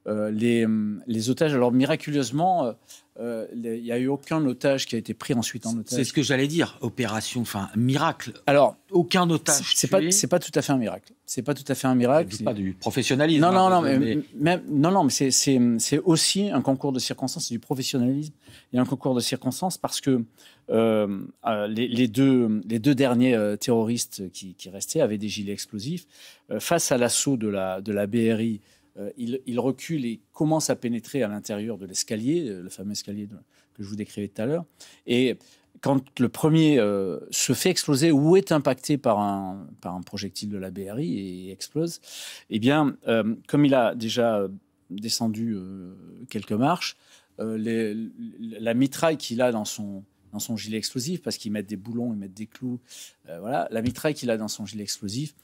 Les otages, alors miraculeusement, il n'y a eu aucun otage qui a été pris ensuite en otage. C'est ce que j'allais dire, opération, miracle. Alors, aucun otage tué. C'est pas tout à fait un miracle. C'est pas tout à fait un miracle. C'est pas du professionnalisme. Non, mais c'est aussi un concours de circonstances, c'est du professionnalisme. Il y a un concours de circonstances parce que les deux derniers terroristes qui restaient avaient des gilets explosifs. Face à l'assaut de la BRI, ils reculent et commencent à pénétrer à l'intérieur de l'escalier, le fameux escalier que je vous décrivais tout à l'heure. Et quand le premier se fait exploser ou est impacté par un projectile de la BRI et explose, eh bien, comme il a déjà descendu quelques marches, la mitraille qu'il a dans son gilet explosif, parce qu'ils mettent des boulons, ils mettent des clous, la mitraille qu'il a dans son gilet explosif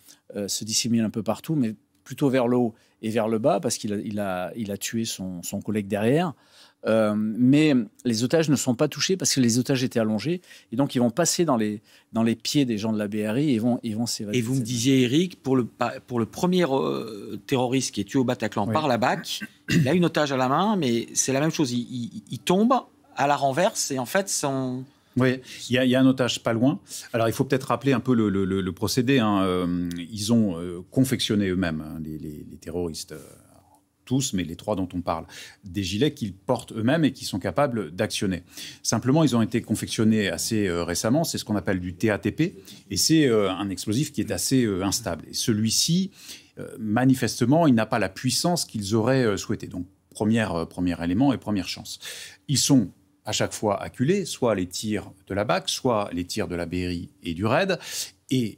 se dissémine un peu partout, mais plutôt vers le haut et vers le bas, parce qu'il a tué son collègue derrière. Mais les otages ne sont pas touchés parce que les otages étaient allongés et donc ils vont passer dans les pieds des gens de la BRI et ils vont s'évader. Et vous me disiez, Eric, pour le premier terroriste qui est tué au Bataclan par la BAC, il a une otage à la main, mais c'est la même chose. Il tombe à la renverse et en fait son... Oui, il y a un otage pas loin. Alors, il faut peut-être rappeler un peu le procédé. Ils ont confectionné eux-mêmes, les terroristes, tous, mais les trois dont on parle, des gilets qu'ils portent eux-mêmes et qui sont capables d'actionner. Simplement, ils ont été confectionnés assez récemment. C'est ce qu'on appelle du TATP. Et c'est un explosif qui est assez instable. Et celui-ci, manifestement, il n'a pas la puissance qu'ils auraient souhaité. Donc, premier élément et première chance. Ils sont à chaque fois acculés, soit les tirs de la BAC, soit les tirs de la BRI et du RAID. Et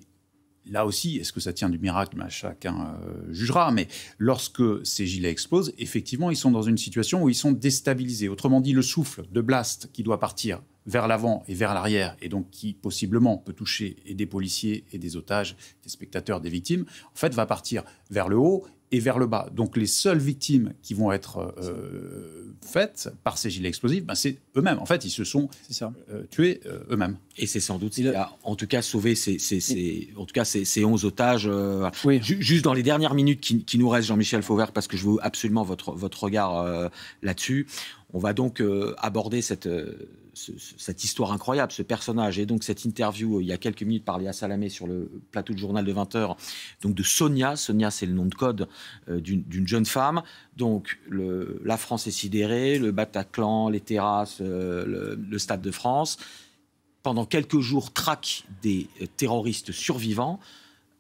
là aussi, est-ce que ça tient du miracle ? Chacun jugera. Mais lorsque ces gilets explosent, effectivement, ils sont dans une situation où ils sont déstabilisés. Autrement dit, le souffle de blast qui doit partir vers l'avant et vers l'arrière, et donc qui possiblement peut toucher et des policiers et des otages, des spectateurs, des victimes, en fait, va partir vers le haut et vers le bas. Donc les seules victimes qui vont être faites par ces gilets explosifs, c'est eux-mêmes. En fait, ils se sont tués eux-mêmes. Et c'est sans doute ce qui a, en tout cas, sauvé ces 11 otages. Oui. Juste dans les dernières minutes qui nous restent, Jean-Michel Fauvert, parce que je veux absolument votre regard là-dessus. On va donc aborder cette histoire incroyable, ce personnage. Et donc cette interview, il y a quelques minutes, par Léa Salamé sur le plateau du journal de 20h, donc de Sonia. Sonia, c'est le nom de code d'une jeune femme. Donc la France est sidérée, le Bataclan, les terrasses, le Stade de France. Pendant quelques jours, traque des terroristes survivants.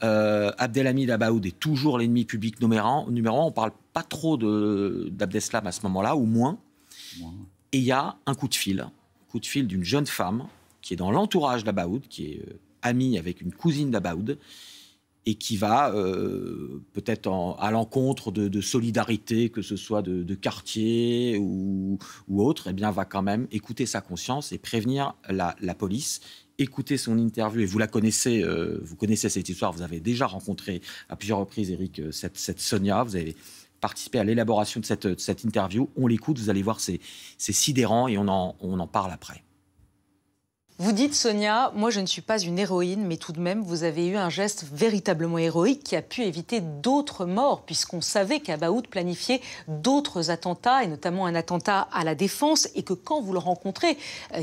Abdelhamid Abaoud est toujours l'ennemi public numéro 1. On ne parle pas trop d'Abdeslam à ce moment-là, ou moins. Et il y a un coup de fil d'une jeune femme qui est dans l'entourage d'Abaoud, qui est amie avec une cousine d'Abaoud, et qui va peut-être à l'encontre de solidarité, que ce soit de quartier ou autre, eh bien va quand même écouter sa conscience et prévenir la police. Écoutez son interview, et vous la connaissez, vous connaissez cette histoire, vous avez déjà rencontré à plusieurs reprises, Eric, cette Sonia, vous avez participé à l'élaboration de cette interview. On l'écoute, vous allez voir, c'est sidérant et on en parle après. Vous dites, Sonia, moi je ne suis pas une héroïne, mais tout de même, vous avez eu un geste véritablement héroïque qui a pu éviter d'autres morts, puisqu'on savait qu'Abaoud planifiait d'autres attentats, et notamment un attentat à la Défense, et que quand vous le rencontrez,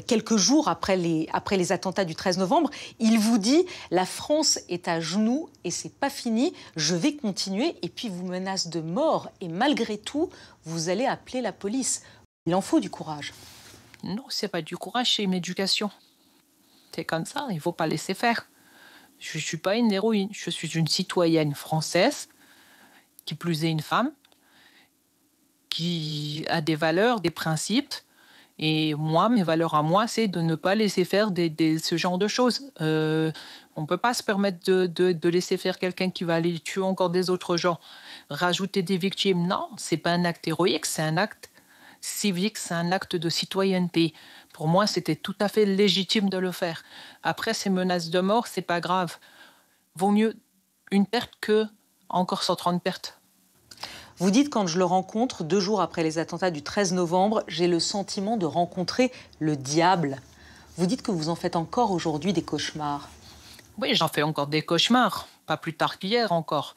quelques jours après les attentats du 13 novembre, il vous dit « La France est à genoux et c'est pas fini, je vais continuer », et puis vous menace de mort, et malgré tout, vous allez appeler la police. Il en faut du courage. Non, c'est pas du courage, c'est une éducation. C'est comme ça, il ne faut pas laisser faire. Je ne suis pas une héroïne, je suis une citoyenne française, qui plus est une femme, qui a des valeurs, des principes, Et moi, mes valeurs à moi, c'est de ne pas laisser faire ce genre de choses. On ne peut pas se permettre de laisser faire quelqu'un qui va aller tuer encore des autres gens. Rajouter des victimes, non, ce n'est pas un acte héroïque, c'est un acte civique, c'est un acte de citoyenneté. Pour moi, c'était tout à fait légitime de le faire. Après, ces menaces de mort, c'est pas grave. Vaut mieux une perte que encore 130 pertes. Vous dites, quand je le rencontre, 2 jours après les attentats du 13 novembre, j'ai le sentiment de rencontrer le diable. Vous dites que vous en faites encore aujourd'hui des cauchemars. Oui, j'en fais encore des cauchemars. Pas plus tard qu'hier encore.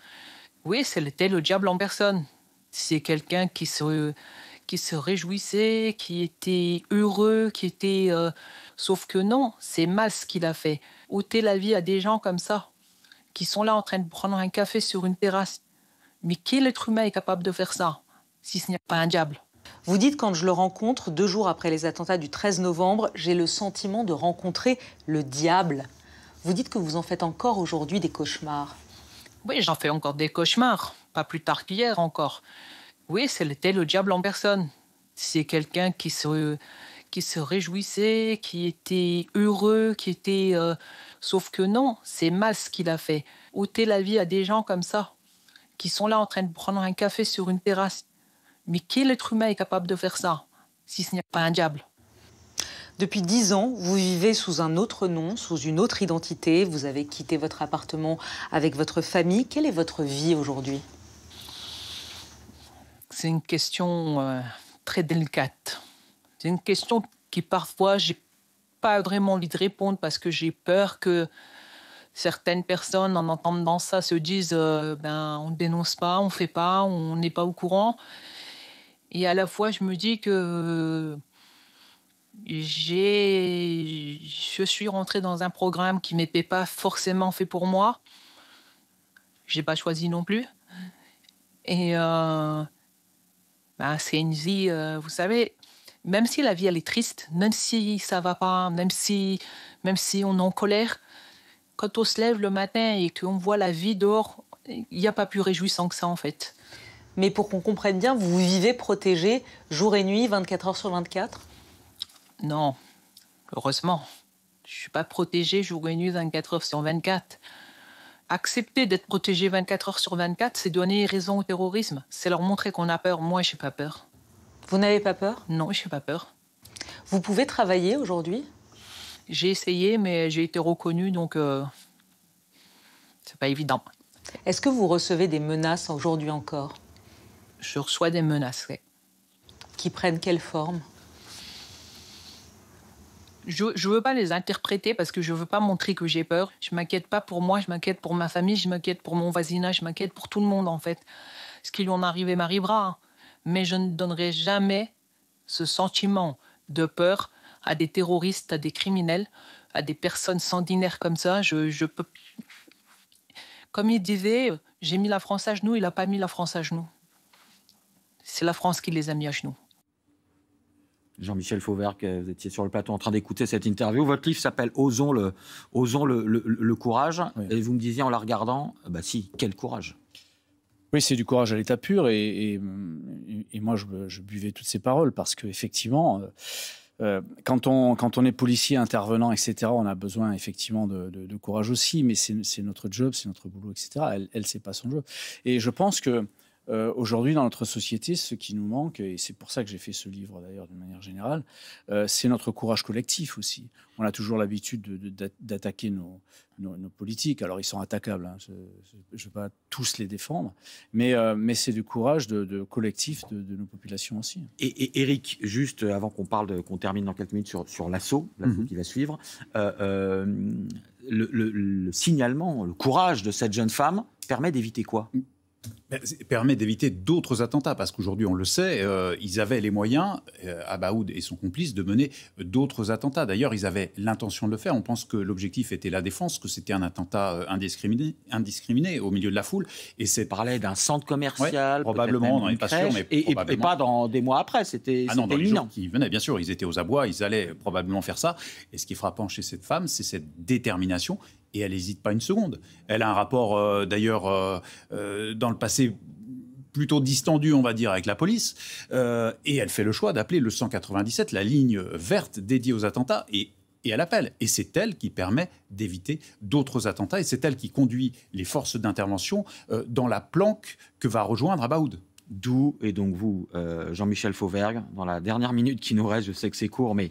Oui, c'était le diable en personne. C'est quelqu'un qui se réjouissait, qui était heureux, sauf que non, c'est mal ce qu'il a fait. Ôter la vie à des gens comme ça, qui sont là en train de prendre un café sur une terrasse. Mais quel être humain est capable de faire ça, si ce n'est pas un diable? Vous dites, quand je le rencontre, 2 jours après les attentats du 13 novembre, j'ai le sentiment de rencontrer le diable. Vous dites que vous en faites encore aujourd'hui des cauchemars. Oui, j'en fais encore des cauchemars. Pas plus tard qu'hier encore. Oui, c'était le diable en personne. C'est quelqu'un qui se réjouissait, qui était heureux, sauf que non, c'est mal ce qu'il a fait. Ôter la vie à des gens comme ça, qui sont là en train de prendre un café sur une terrasse. Mais quel être humain est capable de faire ça, si ce n'est pas un diable? Depuis 10 ans, vous vivez sous un autre nom, sous une autre identité. Vous avez quitté votre appartement avec votre famille. Quelle est votre vie aujourd'hui? C'est une question très délicate. C'est une question qui parfois, j'ai pas vraiment envie de répondre parce que j'ai peur que certaines personnes, en entendant ça, se disent on ne dénonce pas, on ne fait pas, on n'est pas au courant. Et à la fois, je me dis que je suis rentrée dans un programme qui ne m'était pas forcément fait pour moi. Je n'ai pas choisi non plus. Et c'est une vie, vous savez, même si la vie elle est triste, même si ça ne va pas, même si on est en colère, quand on se lève le matin et qu'on voit la vie dehors, il n'y a pas plus réjouissant que ça en fait. Mais pour qu'on comprenne bien, vous vivez protégé jour et nuit, 24 heures sur 24? Non, heureusement. Je ne suis pas protégée jour et nuit, 24 heures sur 24. Accepter d'être protégé 24 heures sur 24, c'est donner raison au terrorisme. C'est leur montrer qu'on a peur. Moi, je n'ai pas peur. Vous n'avez pas peur? Non, je n'ai pas peur. Vous pouvez travailler aujourd'hui? J'ai essayé, mais j'ai été reconnue, donc c'est pas évident. Est-ce que vous recevez des menaces aujourd'hui encore? Je reçois des menaces, oui. Qui prennent quelle forme? Je ne veux pas les interpréter parce que je ne veux pas montrer que j'ai peur. Je ne m'inquiète pas pour moi, je m'inquiète pour ma famille, je m'inquiète pour mon voisinage, je m'inquiète pour tout le monde en fait. Ce qui lui en arrive m'arrivera. Mais je ne donnerai jamais ce sentiment de peur à des terroristes, à des criminels, à des personnes sanguinaires comme ça. Je peux... Comme il disait, j'ai mis la France à genoux, il n'a pas mis la France à genoux. C'est la France qui les a mis à genoux. Jean-Michel Fauvergue, vous étiez sur le plateau en train d'écouter cette interview. Votre livre s'appelle Osons le courage. Oui. Et vous me disiez en la regardant, si, quel courage. Oui, c'est du courage à l'état pur. Et moi, je buvais toutes ces paroles parce qu'effectivement, quand on est policier, intervenant, etc., on a besoin effectivement de courage aussi. Mais c'est notre job, c'est notre boulot, etc. Elle c'est pas son job. Et je pense que aujourd'hui, dans notre société, ce qui nous manque, et c'est pour ça que j'ai fait ce livre d'ailleurs d'une manière générale, c'est notre courage collectif aussi. On a toujours l'habitude d'attaquer nos politiques. Alors, ils sont attaquables, hein. Je ne vais pas tous les défendre, mais c'est du courage collectif de nos populations aussi. Et Éric, juste avant qu'on termine dans quelques minutes sur l'assaut qui va suivre, le signalement, le courage de cette jeune femme permet d'éviter quoi ? Permet d'éviter d'autres attentats, parce qu'aujourd'hui, on le sait, ils avaient les moyens, Abaoud et son complice, de mener d'autres attentats. D'ailleurs, ils avaient l'intention de le faire. On pense que l'objectif était la défense, que c'était un attentat indiscriminé au milieu de la foule. Et c'est parlait d'un centre commercial, probablement, on n'en est pas sûr, mais et pas dans des mois après. C'était dans les imminent. jours qui venaient, bien sûr, ils étaient aux abois, ils allaient probablement faire ça. Et ce qui est frappant chez cette femme, c'est cette détermination. Et elle n'hésite pas une seconde. Elle a un rapport, d'ailleurs, dans le passé plutôt distendue, on va dire, avec la police. Et elle fait le choix d'appeler le 197, la ligne verte dédiée aux attentats. Et elle appelle. Et c'est elle qui permet d'éviter d'autres attentats. Et c'est elle qui conduit les forces d'intervention dans la planque que va rejoindre Abaoud. D'où, et donc vous, Jean-Michel Fauvergue, dans la dernière minute qui nous reste, je sais que c'est court, mais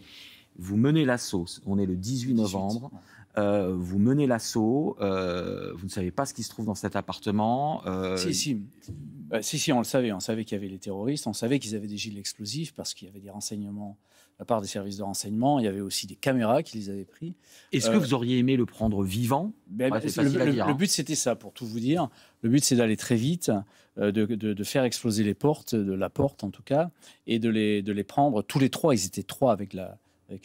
vous menez l'assaut. On est le 18 novembre. Vous menez l'assaut. Vous ne savez pas ce qui se trouve dans cet appartement. Si, on le savait. On savait qu'il y avait les terroristes. On savait qu'ils avaient des giles explosifs parce qu'il y avait des renseignements de la part des services de renseignement. Il y avait aussi des caméras qui les avaient pris. Est-ce que vous auriez aimé le prendre vivant? Le but, c'était ça, pour tout vous dire. Le but, c'est d'aller très vite, de faire exploser les portes, de la porte en tout cas, et de les prendre tous les trois. Ils étaient trois avec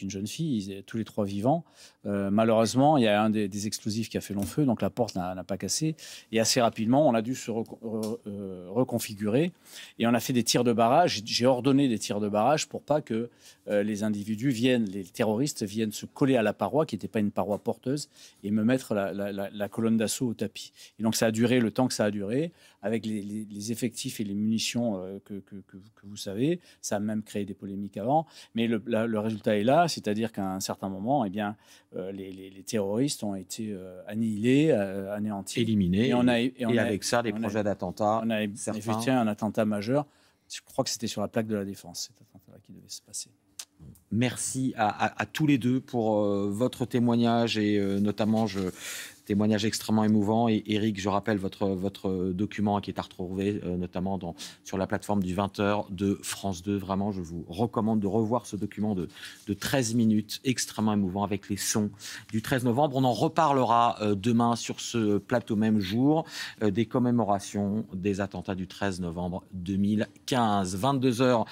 une jeune fille, ils étaient tous les trois vivants. Malheureusement, il y a un des explosifs qui a fait long feu, donc la porte n'a pas cassé. Et assez rapidement, on a dû se reconfigurer. Et on a fait des tirs de barrage. J'ai ordonné des tirs de barrage pour pas que les terroristes viennent se coller à la paroi, qui n'était pas une paroi porteuse, et me mettre la colonne d'assaut au tapis. Et donc ça a duré le temps que ça a duré, avec les effectifs et les munitions que vous savez. Ça a même créé des polémiques avant. Mais le résultat est là, c'est-à-dire qu'à un certain moment, les terroristes ont été annihilés, anéantis. Éliminés. Et avec ça, des projets d'attentats. On a effectué un attentat majeur. Je crois que c'était sur la plaque de la Défense, cet attentat-là qui devait se passer. Merci à tous les deux pour votre témoignage et notamment témoignage extrêmement émouvant. Et Éric, je rappelle votre document qui est à retrouver notamment sur la plateforme du 20h de France 2. Vraiment, je vous recommande de revoir ce document de 13 minutes, extrêmement émouvant, avec les sons du 13 novembre. On en reparlera demain sur ce plateau même jour des commémorations des attentats du 13 novembre 2015. 22h.